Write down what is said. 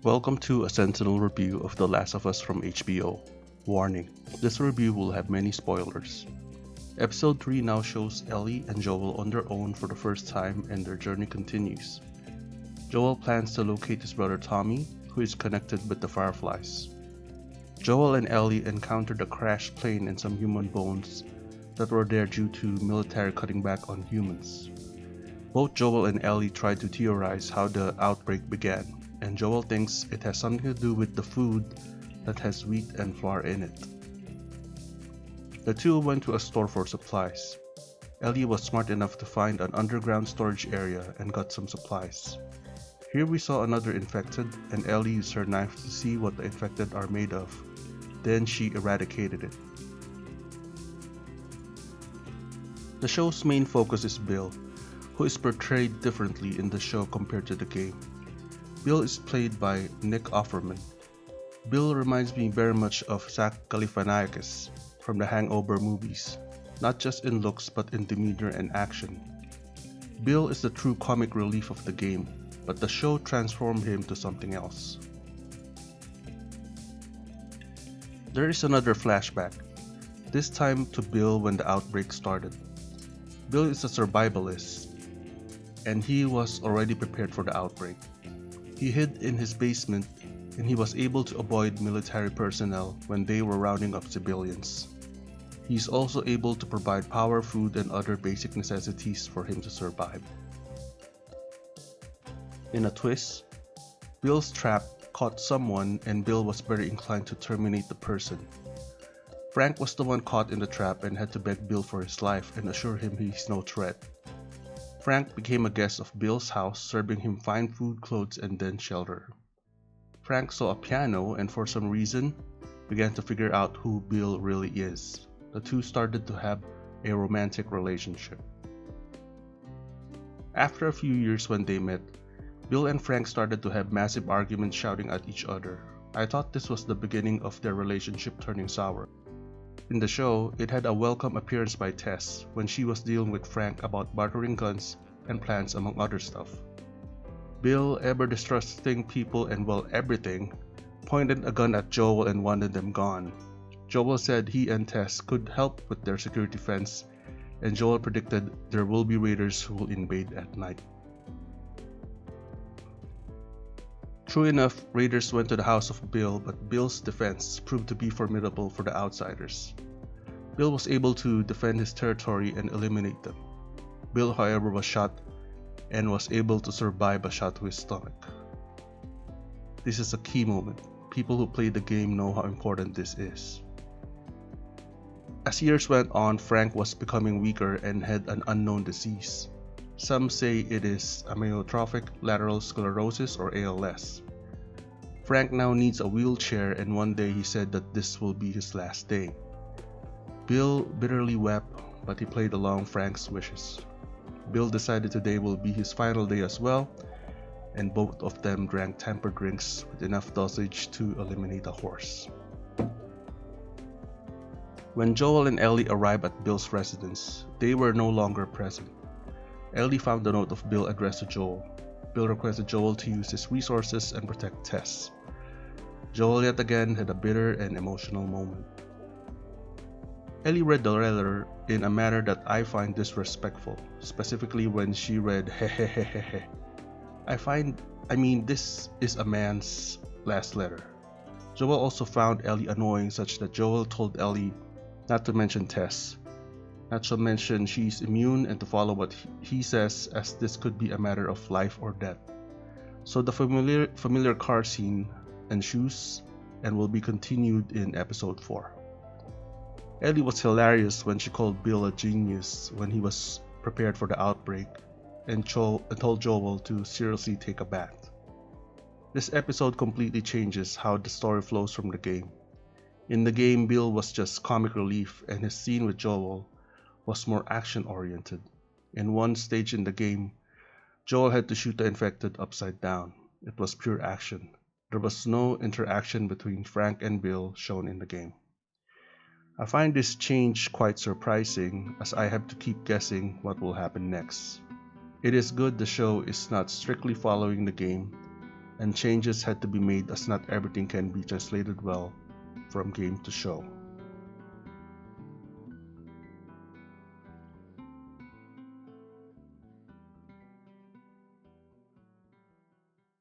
Welcome to a Sentinel review of The Last of Us from HBO. Warning, this review will have many spoilers. Episode 3 now shows Ellie and Joel on their own for the first time and their journey continues. Joel plans to locate his brother Tommy, who is connected with the Fireflies. Joel and Ellie encountered a crashed plane and some human bones that were there due to military cutting back on humans. Both Joel and Ellie try to theorize how the outbreak began, and Joel thinks it has something to do with the food that has wheat and flour in it. The two went to a store for supplies. Ellie was smart enough to find an underground storage area and got some supplies. Here we saw another infected, and Ellie used her knife to see what the infected are made of. Then she eradicated it. The show's main focus is Bill, who is portrayed differently in the show compared to the game. Bill is played by Nick Offerman. Bill reminds me very much of Zach Galifianakis from the Hangover movies, not just in looks but in demeanor and action. Bill is the true comic relief of the game, but the show transformed him to something else. There is another flashback, this time to Bill when the outbreak started. Bill is a survivalist, and he was already prepared for the outbreak. He hid in his basement, and he was able to avoid military personnel when they were rounding up civilians. He is also able to provide power, food, and other basic necessities for him to survive. In a twist, Bill's trap caught someone and Bill was very inclined to terminate the person. Frank was the one caught in the trap and had to beg Bill for his life and assure him he's no threat. Frank became a guest of Bill's house, serving him fine food, clothes, and then shelter. Frank saw a piano and for some reason began to figure out who Bill really is. The two started to have a romantic relationship. After a few years when they met, Bill and Frank started to have massive arguments shouting at each other. I thought this was the beginning of their relationship turning sour. In the show, it had a welcome appearance by Tess when she was dealing with Frank about bartering guns and plans among other stuff. Bill, ever distrusting people and everything, pointed a gun at Joel and wanted them gone. Joel said he and Tess could help with their security fence, and Joel predicted there will be raiders who will invade at night. True enough, raiders went to the house of Bill, but Bill's defense proved to be formidable for the outsiders. Bill was able to defend his territory and eliminate them. Bill, however, was shot and was able to survive a shot to his stomach. This is a key moment. People who play the game know how important this is. As years went on, Frank was becoming weaker and had an unknown disease. Some say it is amyotrophic lateral sclerosis or ALS. Frank now needs a wheelchair, and one day he said that this will be his last day. Bill bitterly wept, but he played along Frank's wishes. Bill decided today will be his final day as well, and both of them drank tempered drinks with enough dosage to eliminate a horse. When Joel and Ellie arrived at Bill's residence, they were no longer present. Ellie found the note of Bill addressed to Joel. Bill requested Joel to use his resources and protect Tess. Joel yet again had a bitter and emotional moment. Ellie read the letter in a manner that I find disrespectful, specifically when she read hehehehe. This is a man's last letter. Joel also found Ellie annoying such that Joel told Ellie not to mention Tess. Not to mention she's immune and to follow what he says, as this could be a matter of life or death. So the familiar car scene ensues and will be continued in episode 4. Ellie was hilarious when she called Bill a genius when he was prepared for the outbreak and told Joel to seriously take a bath. This episode completely changes how the story flows from the game. In the game, Bill was just comic relief and his scene with Joel was more action-oriented. In one stage in the game, Joel had to shoot the infected upside down. It was pure action. There was no interaction between Frank and Bill shown in the game. I find this change quite surprising, as I have to keep guessing what will happen next. It is good the show is not strictly following the game, and changes had to be made as not everything can be translated well from game to show.